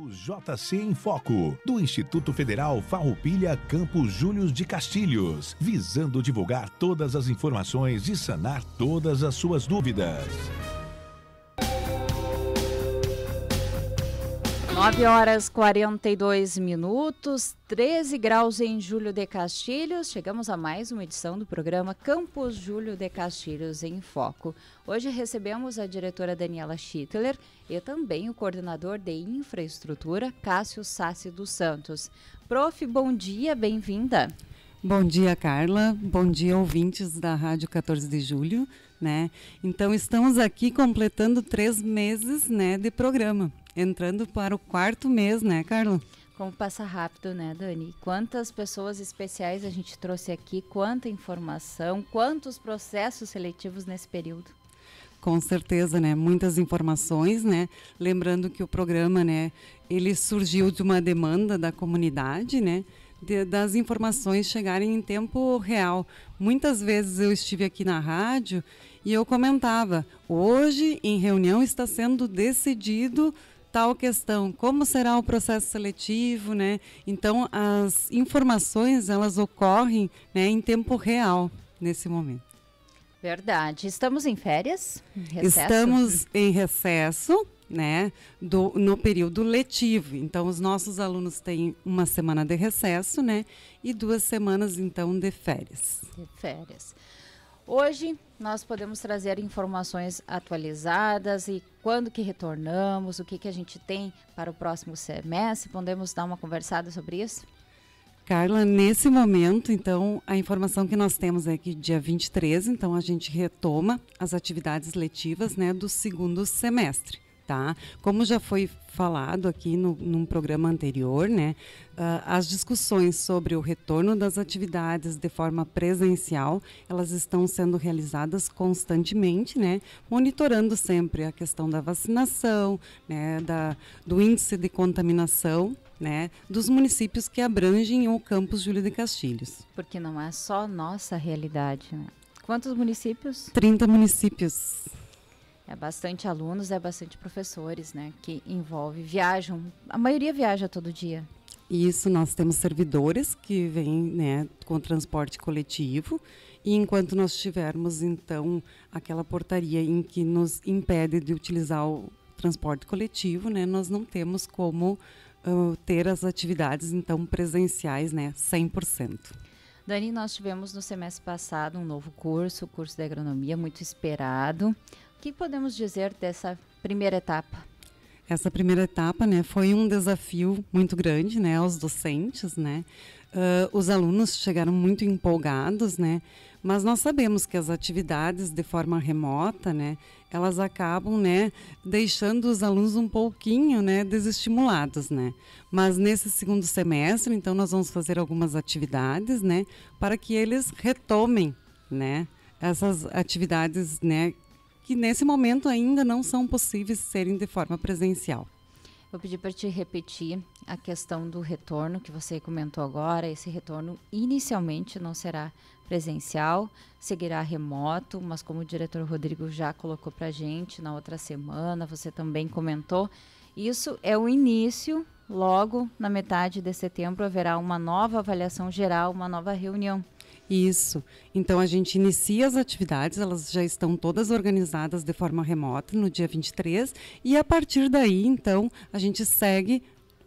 O JC em Foco, do Instituto Federal Farroupilha Campos Júlios de Castilhos, visando divulgar todas as informações e sanar todas as suas dúvidas. 9h42, 13 graus em Júlio de Castilhos. Chegamos a mais uma edição do programa Campos Júlio de Castilhos em Foco. Hoje recebemos a diretora Daniela Schittler e também o coordenador de infraestrutura, Cássio Sassi dos Santos. Prof, bom dia, bem-vinda. Bom dia, Carla. Bom dia, ouvintes da Rádio 14 de Julho, né? Então, estamos aqui completando 3 meses, né, de programa. Entrando para o 4º mês, né, Carla? Como passa rápido, né, Dani? Quantas pessoas especiais a gente trouxe aqui, quanta informação, quantos processos seletivos nesse período. Com certeza, né? Muitas informações, né? Lembrando que o programa, né, ele surgiu de uma demanda da comunidade, né? Das informações chegarem em tempo real. Muitas vezes eu estive aqui na rádio e eu comentava, hoje em reunião está sendo decidido tal questão, como será o processo seletivo, né? Então, as informações, elas ocorrem, né, em tempo real, nesse momento. Verdade. Estamos em férias? Estamos em recesso, né, no período letivo. Então, os nossos alunos têm uma semana de recesso, né, e 2 semanas, então, de férias. Hoje nós podemos trazer informações atualizadas e quando que retornamos, o que a gente tem para o próximo semestre. Podemos dar uma conversada sobre isso? Carla, nesse momento, então, a informação que nós temos é que dia 23, então, a gente retoma as atividades letivas, né, do 2º semestre. Tá? Como já foi falado aqui num programa anterior, né, as discussões sobre o retorno das atividades de forma presencial, elas estão sendo realizadas constantemente, né, monitorando sempre a questão da vacinação, né, do índice de contaminação, né, dos municípios que abrangem o campus Júlio de Castilhos. Porque não é só nossa realidade, né? Quantos municípios? 30 municípios. É bastante alunos, é bastante professores, né, que viajam, a maioria viaja todo dia. Isso, nós temos servidores que vêm, né, com transporte coletivo, e enquanto nós tivermos, então, aquela portaria em que nos impede de utilizar o transporte coletivo, né, nós não temos como ter as atividades, então, presenciais, né, 100%. Dani, nós tivemos no semestre passado um novo curso, o curso de agronomia, muito esperado. O que podemos dizer dessa primeira etapa? Essa primeira etapa, né, foi um desafio muito grande, né, aos docentes, né. Os alunos chegaram muito empolgados, né, mas nós sabemos que as atividades de forma remota, né, elas acabam, né, deixando os alunos um pouquinho, né, desestimulados, né. Mas nesse 2º semestre, então, nós vamos fazer algumas atuidades, né, para que eles retomem, né, essas atividades, né, que nesse momento ainda não são possíveis serem de forma presencial. Vou pedir para te repetir a questão do retorno que você comentou agora. Esse retorno inicialmente não será presencial, seguirá remoto, mas como o diretor Rodrigo já colocou para a gente na outra semana, você também comentou, isso é o início. Logo na metade de setembro haverá uma nova avaliação geral, uma nova reunião. Isso. Então, a gente inicia as atividades, elas já estão todas organizadas de forma remota no dia 23, e a partir daí, então, a gente segue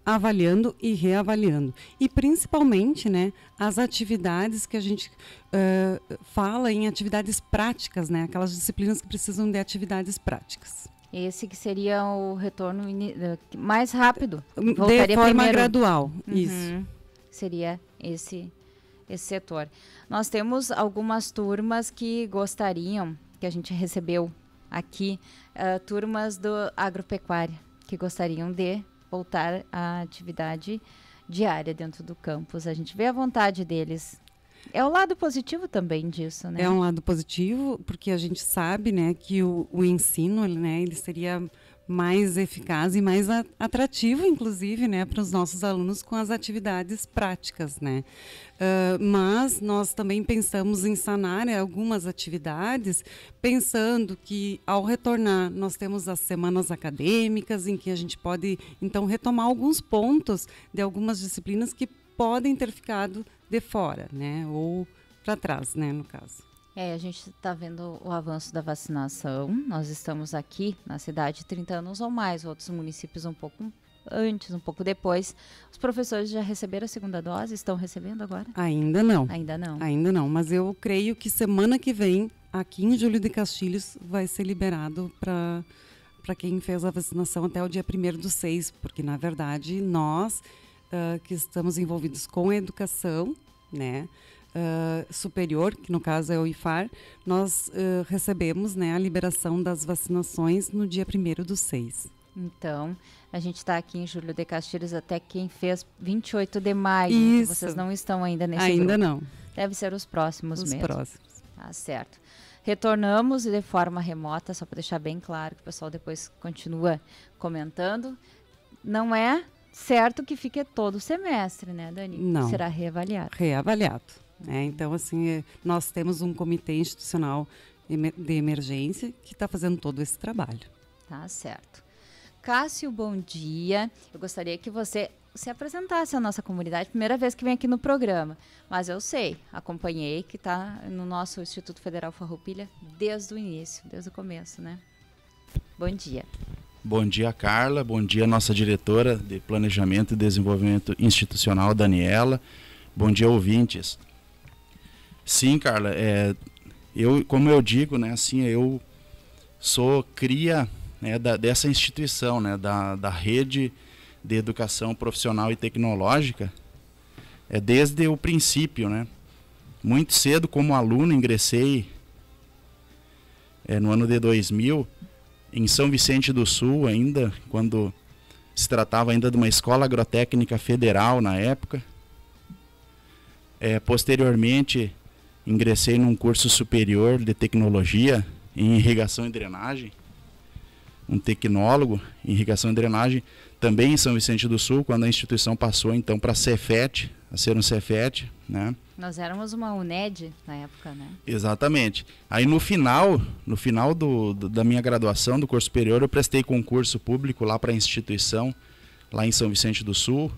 avaliando e reavaliando. E principalmente, né, as atividades que a gente fala em atividades práticas, né, aquelas disciplinas que precisam de atividades práticas. Esse que seria o retorno mais rápido. De forma primeiro. Gradual, isso. Seria esse setor. Nós temos algumas turmas que gostariam, que a gente recebeu aqui, turmas do agropecuária, que gostariam de voltar à atividade diária dentro do campus. A gente vê a vontade deles. É o lado positivo também disso, né? É um lado positivo, porque a gente sabe, né, que o ensino, né, ele seria mais eficaz e mais atrativo, inclusive, né, para os nossos alunos com as atividades práticas, né? Mas nós também pensamos em sanar algumas atividades, pensando que ao retornar nós temos as semanas acadêmicas em que a gente pode então retomar alguns pontos de algumas disciplinas que podem ter ficado de fora, né, ou para trás, né, no caso. A gente está vendo o avanço da vacinação. Nós estamos aqui na cidade 30 anos ou mais, outros municípios um pouco antes, um pouco depois. Os professores já receberam a segunda dose? Estão recebendo agora? Ainda não. Ainda não? Ainda não, mas eu creio que semana que vem, aqui em Júlio de Castilhos, vai ser liberado para quem fez a vacinação até o dia 1º/6, porque, na verdade, nós que estamos envolvidos com a educação, né, superior, que no caso é o IFAR, nós recebemos, né, a liberação das vacinações no dia 1º/6. Então, a gente está aqui em Júlio de Castilhos até quem fez 28 de maio. Isso. Vocês não estão ainda nesse Ainda grupo. não. Deve ser os próximos Os mesmo. próximos. Tá certo. Retornamos de forma remota, só para deixar bem claro que o pessoal depois continua comentando. Não é certo que fique todo o semestre, né, Dani? Não. Será reavaliado. Reavaliado. Então, assim, nós temos um comitê institucional de emergência que está fazendo todo esse trabalho. Tá certo. Cássio, bom dia. Eu gostaria que você se apresentasse à nossa comunidade. Primeira vez que vem aqui no programa. Mas eu sei, acompanhei que está no nosso Instituto Federal Farroupilha desde o início, desde o começo, né? Bom dia. Bom dia, Carla. Bom dia, nossa diretora de Planejamento e Desenvolvimento Institucional, Daniela. Bom dia, ouvintes. Sim, Carla, como eu digo, né, assim, eu sou cria, né, dessa instituição, né, da rede de educação profissional e tecnológica, desde o princípio, né. Muito cedo, como aluno, ingressei no ano de 2000, em São Vicente do Sul, ainda, quando se tratava ainda de uma escola agrotécnica federal na época. Posteriormente, ingressei num curso superior de tecnologia em irrigação e drenagem, um tecnólogo em irrigação e drenagem, também em São Vicente do Sul, quando a instituição passou então para a Cefet, a ser um Cefet, né? Nós éramos uma UNED na época, né? Exatamente. Aí no final da minha graduação, do curso superior, eu prestei concurso público lá para a instituição, lá em São Vicente do Sul,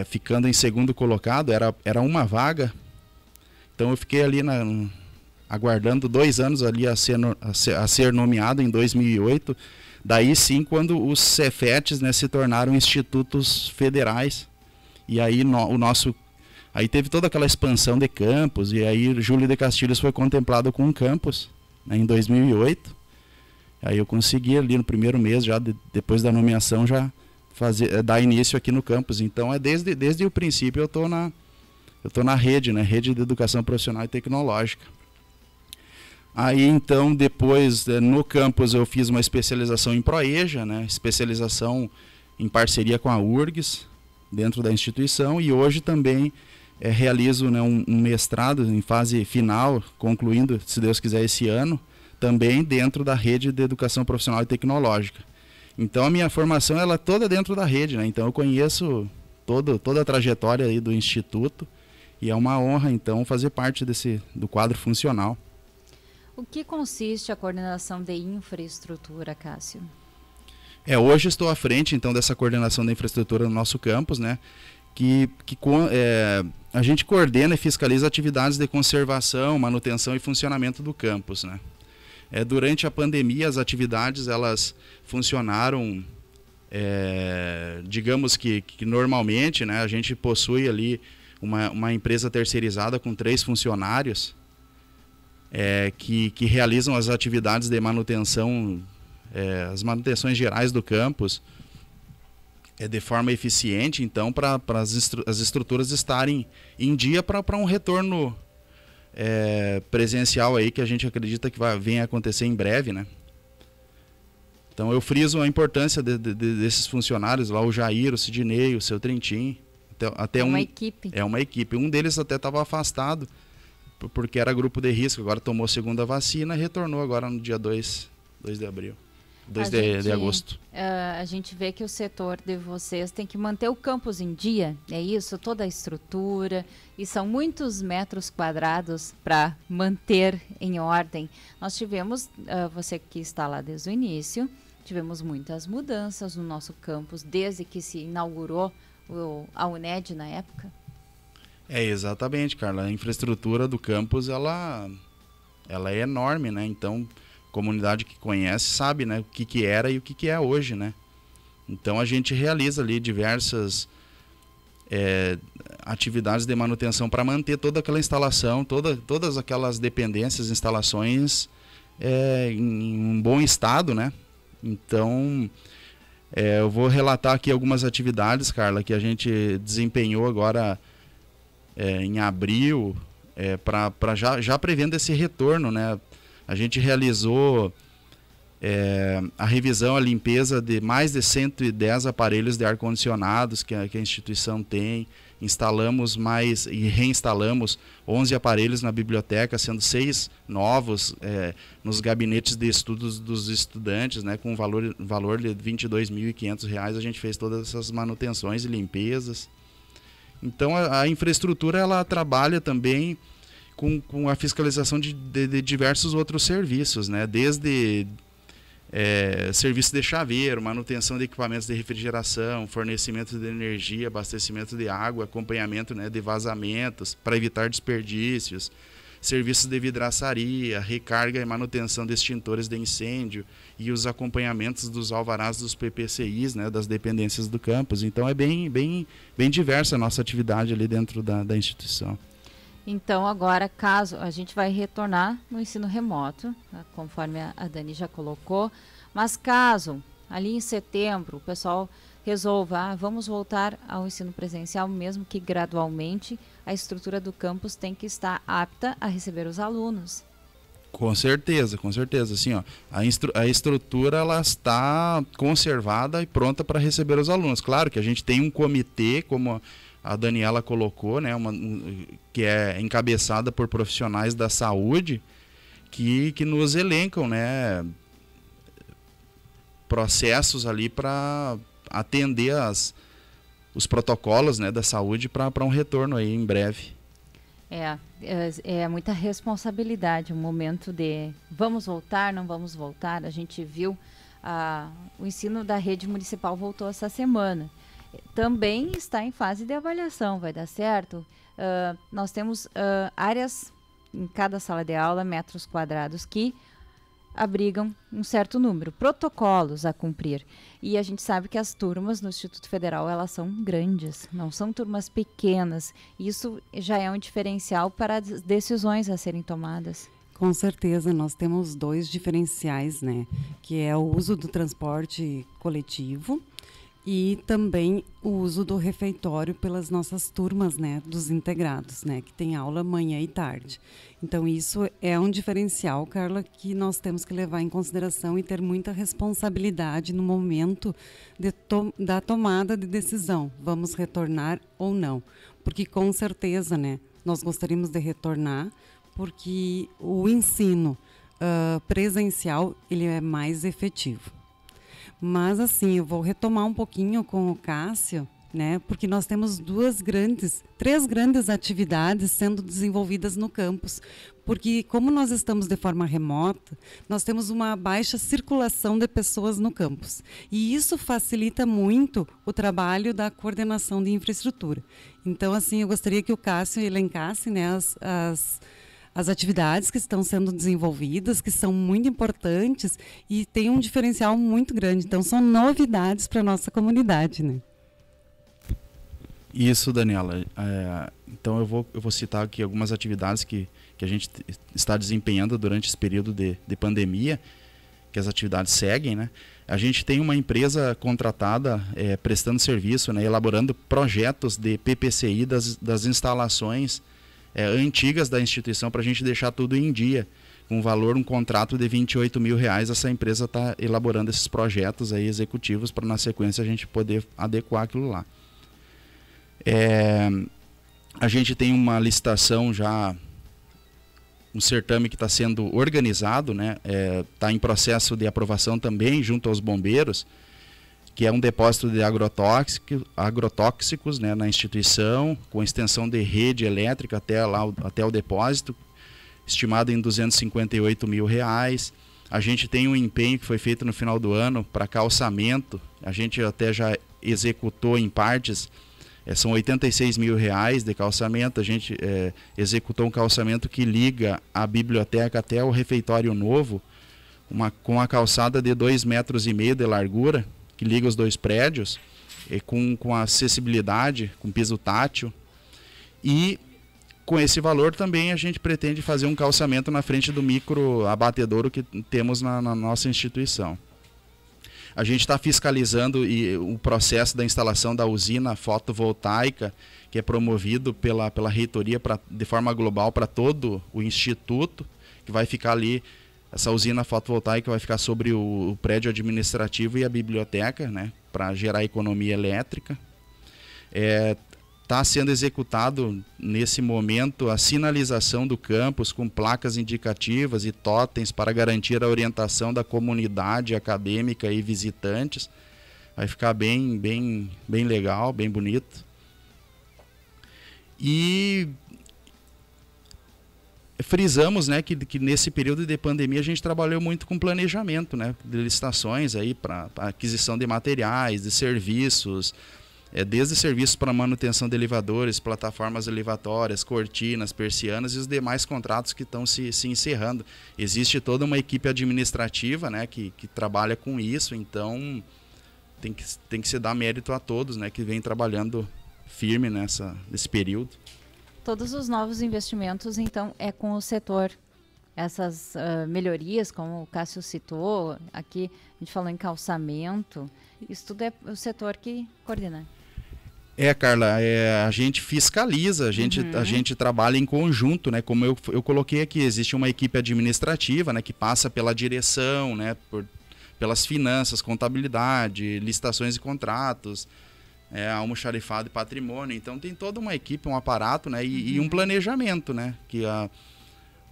ficando em segundo colocado, era uma vaga. Então eu fiquei ali aguardando 2 anos ali a ser nomeado em 2008. Daí sim, quando os Cefetes, né, se tornaram institutos federais. E aí aí teve toda aquela expansão de campus, e aí Júlio de Castilhos foi contemplado com um campus, né, em 2008. Aí eu consegui ali no primeiro mês, já depois da nomeação, já dar início aqui no campus. Então desde o princípio eu estou na rede, né, rede de educação profissional e tecnológica. Aí então depois no campus eu fiz uma especialização em Proeja, né, especialização em parceria com a URGS, dentro da instituição, e hoje também realizo, né, um mestrado em fase final, concluindo, se Deus quiser, esse ano, também dentro da rede de educação profissional e tecnológica. Então a minha formação ela é toda dentro da rede, né? Então eu conheço toda a trajetória aí do Instituto, e é uma honra então fazer parte do quadro funcional. O que consiste a coordenação de infraestrutura, Cássio? Hoje estou à frente então dessa coordenação da infraestrutura no nosso campus, né? A gente coordena e fiscaliza atividades de conservação, manutenção e funcionamento do campus, né? Durante a pandemia, as atividades elas funcionaram, digamos que normalmente, né? A gente possui ali uma empresa terceirizada com 3 funcionários que realizam as atividades de manutenção, as manutenções gerais do campus, de forma eficiente, então, para as estruturas estarem em dia para um retorno presencial aí, que a gente acredita que venha acontecer em breve, né? Então eu friso a importância desses funcionários lá, o Jair, o Sidney, o seu Trentin, até uma equipe. É uma equipe. Um deles até estava afastado porque era grupo de risco, agora tomou a segunda vacina e retornou agora no dia 2 de abril. 2 de agosto. A gente vê que o setor de vocês tem que manter o campus em dia, é isso? Toda a estrutura, e são muitos metros quadrados para manter em ordem. Nós tivemos, você que está lá desde o início, tivemos muitas mudanças no nosso campus, desde que se inaugurou a UNED na época. Exatamente, Carla. A infraestrutura do campus, ela é enorme, né? Então, a comunidade que conhece sabe, né, o que era e o que é hoje, né? Então, a gente realiza ali diversas atividades de manutenção para manter toda aquela instalação, todas aquelas dependências, instalações em um bom estado, né? Então, eu vou relatar aqui algumas atividades, Carla, que a gente desempenhou agora em abril, para já prevendo esse retorno, né? A gente realizou a revisão, a limpeza de mais de 110 aparelhos de ar-condicionados que a instituição tem. Instalamos e reinstalamos 11 aparelhos na biblioteca, sendo 6 novos nos gabinetes de estudos dos estudantes, né? Com valor de R$ 22.500. A gente fez todas essas manutenções e limpezas. Então a infraestrutura, ela trabalha também com a fiscalização de diversos outros serviços, né? Desde serviço de chaveiro, manutenção de equipamentos de refrigeração, fornecimento de energia, abastecimento de água, acompanhamento, né, de vazamentos para evitar desperdícios, serviços de vidraçaria, recarga e manutenção de extintores de incêndio e os acompanhamentos dos alvarás dos PPCIs, né, das dependências do campus. Então é bem diversa a nossa atividade ali dentro da instituição. Então agora, caso a gente vai retornar no ensino remoto, conforme a Dani já colocou, mas caso ali em setembro o pessoal resolva, vamos voltar ao ensino presencial, mesmo que gradualmente, a estrutura do campus tem que estar apta a receber os alunos. Com certeza. Assim, ó, a estrutura, ela está conservada e pronta para receber os alunos. Claro que a gente tem um comitê, como a Daniela colocou, né, que é encabeçada por profissionais da saúde que nos elencam, né, processos ali para atender os protocolos, né, da saúde para um retorno aí em breve. É muita responsabilidade, um momento de vamos voltar, não vamos voltar. A gente viu o ensino da rede municipal voltou essa semana. Também está em fase de avaliação, vai dar certo? Nós temos áreas em cada sala de aula, metros quadrados, que abrigam um certo número, protocolos a cumprir. E a gente sabe que as turmas no Instituto Federal, elas são grandes, não são turmas pequenas. Isso já é um diferencial para as decisões a serem tomadas. Com certeza, nós temos 2 diferenciais, né? Que é o uso do transporte coletivo e também o uso do refeitório pelas nossas turmas, né, dos integrados, né, que tem aula manhã e tarde. Então isso é um diferencial, Carla, que nós temos que levar em consideração e ter muita responsabilidade no momento da tomada de decisão. Vamos retornar ou não? Porque com certeza, né, nós gostaríamos de retornar, porque o ensino presencial, ele é mais efetivo. Mas assim, eu vou retomar um pouquinho com o Cássio, né? Porque nós temos 3 grandes atividades sendo desenvolvidas no campus. Porque como nós estamos de forma remota, nós temos uma baixa circulação de pessoas no campus. E isso facilita muito o trabalho da coordenação de infraestrutura. Então, assim, eu gostaria que o Cássio elencasse, né, as atividades que estão sendo desenvolvidas, que são muito importantes e tem um diferencial muito grande. Então, são novidades para a nossa comunidade, né? Isso, Daniela. Então, eu vou citar aqui algumas atividades que a gente está desempenhando durante esse período de pandemia, que as atividades seguem, né? A gente tem uma empresa contratada prestando serviço, né, elaborando projetos de PPCI das instalações antigas da instituição, para a gente deixar tudo em dia, com valor, um contrato de R$28 mil. Essa empresa está elaborando esses projetos aí executivos para, na sequência, a gente poder adequar aquilo lá. A gente tem uma licitação já um certame que está sendo organizado, né? Está em processo de aprovação também junto aos bombeiros, que é um depósito de agrotóxicos, né, na instituição, com extensão de rede elétrica até o depósito, estimado em R$258 mil. A gente tem um empenho que foi feito no final do ano para calçamento, a gente até já executou em partes, são R$86 mil de calçamento. A gente executou um calçamento que liga a biblioteca até o refeitório novo, com a calçada de 2,5 metros de largura, que liga os dois prédios, com acessibilidade, com piso tátil. E com esse valor também a gente pretende fazer um calçamento na frente do micro abatedouro que temos na nossa instituição. A gente está fiscalizando o processo da instalação da usina fotovoltaica, que é promovido pela reitoria de forma global para todo o instituto, que vai ficar ali. Essa usina fotovoltaica vai ficar sobre o prédio administrativo e a biblioteca, né, para gerar economia elétrica. Está sendo executado nesse momento a sinalização do campus com placas indicativas e totens para garantir a orientação da comunidade acadêmica e visitantes. Vai ficar bem legal, bem bonito. E frisamos, né, que nesse período de pandemia a gente trabalhou muito com planejamento, né, de licitações aí para aquisição de materiais, de serviços, desde serviços para manutenção de elevadores, plataformas elevatórias, cortinas, persianas e os demais contratos que estão se encerrando. Existe toda uma equipe administrativa, né, que trabalha com isso, então tem que se dar mérito a todos, né, que vem trabalhando firme nesse período. Todos os novos investimentos, então, é com o setor. Essas melhorias, como o Cássio citou, aqui a gente falou em calçamento, isso tudo é o setor que coordena. Carla, a gente fiscaliza, a gente trabalha em conjunto, né? Como eu coloquei aqui, existe uma equipe administrativa, né, que passa pela direção, né, pelas finanças, contabilidade, licitações e contratos, almoxarifado e patrimônio. Então tem toda uma equipe, um aparato, né, e um planejamento, né, que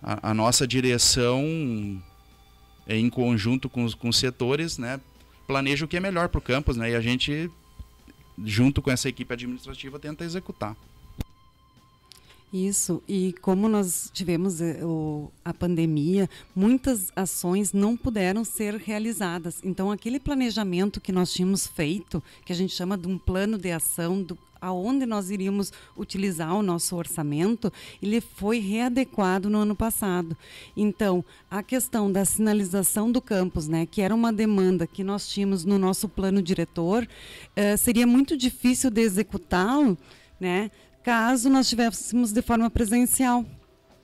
a nossa direção, em conjunto com os setores, né, planeja o que é melhor para o campus, né, e a gente, junto com essa equipe administrativa, tenta executar. Isso, e como nós tivemos a pandemia, muitas ações não puderam ser realizadas. Então, aquele planejamento que nós tínhamos feito, que a gente chama de um plano de ação, aonde nós iríamos utilizar o nosso orçamento, ele foi readequado no ano passado. Então, a questão da sinalização do campus, né, que era uma demanda que nós tínhamos no nosso plano diretor, seria muito difícil de executá-lo, né, caso nós tivéssemos de forma presencial,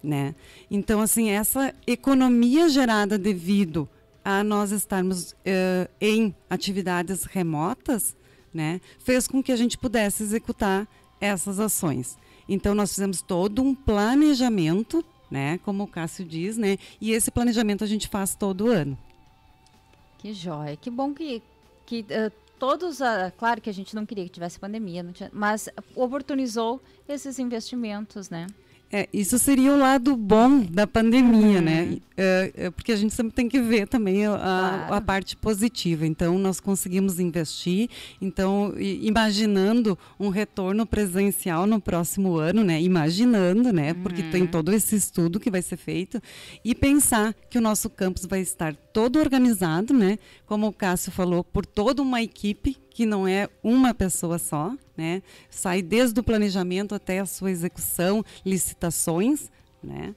né? Então, assim, essa economia gerada devido a nós estarmos em atividades remotas, né, fez com que a gente pudesse executar essas ações. Então, nós fizemos todo um planejamento, né, como o Cássio diz, né, e esse planejamento a gente faz todo ano. Que joia, que bom que todos, claro que a gente não queria que tivesse pandemia, mas oportunizou esses investimentos, né? Isso seria o lado bom da pandemia, né? Porque a gente sempre tem que ver também a parte positiva. Então, nós conseguimos investir. Então, imaginando um retorno presencial no próximo ano, né? Imaginando, né? Porque tem todo esse estudo que vai ser feito. E pensar que o nosso campus vai estar todo organizado, né? Como o Cássio falou, por toda uma equipe, que não é uma pessoa só, né? Sai desde o planejamento até a sua execução, licitações, né?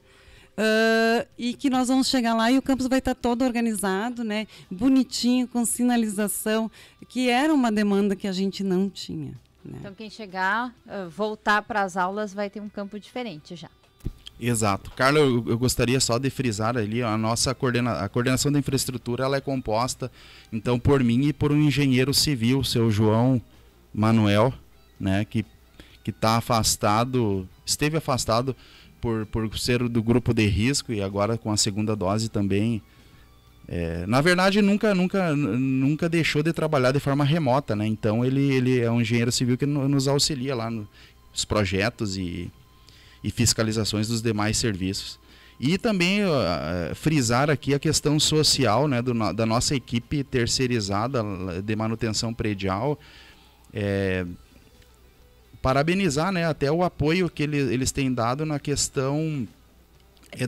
E que nós vamos chegar lá e o campus vai estar todo organizado, né? Bonitinho, com sinalização, que era uma demanda que a gente não tinha, né? Então quem chegar, voltar para as aulas, vai ter um campo diferente já. Exato. Carla, eu gostaria só de frisar ali, a nossa a coordenação da infraestrutura, ela é composta, então, por mim e por um engenheiro civil, o seu João Manuel, né, que esteve afastado por ser do grupo de risco e agora com a segunda dose também. Na verdade, nunca deixou de trabalhar de forma remota, né? Então, ele é um engenheiro civil que nos auxilia lá nos projetos e fiscalizações dos demais serviços. E também frisar aqui a questão social, né, da nossa equipe terceirizada de manutenção predial. Parabenizar, né, até o apoio que eles têm dado na questão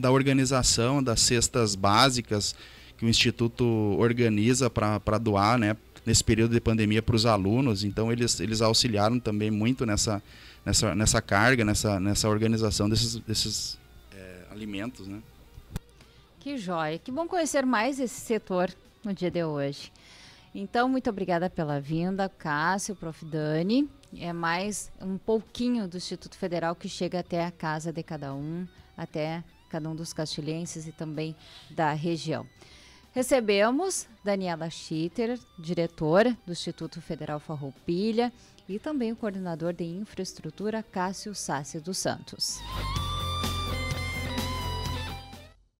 da organização das cestas básicas que o Instituto organiza para doar, né, nesse período de pandemia para os alunos. Então eles auxiliaram também muito nessa carga, nessa organização desses alimentos, né? Que joia, que bom conhecer mais esse setor no dia de hoje. Então, muito obrigada pela vinda, Cássio, Prof. Dani. É mais um pouquinho do Instituto Federal que chega até a casa de cada um, até cada um dos castilhenses e também da região. Recebemos Daniela Schitter, diretora do Instituto Federal Farroupilha, e também o coordenador de infraestrutura, Cássio Sassi dos Santos.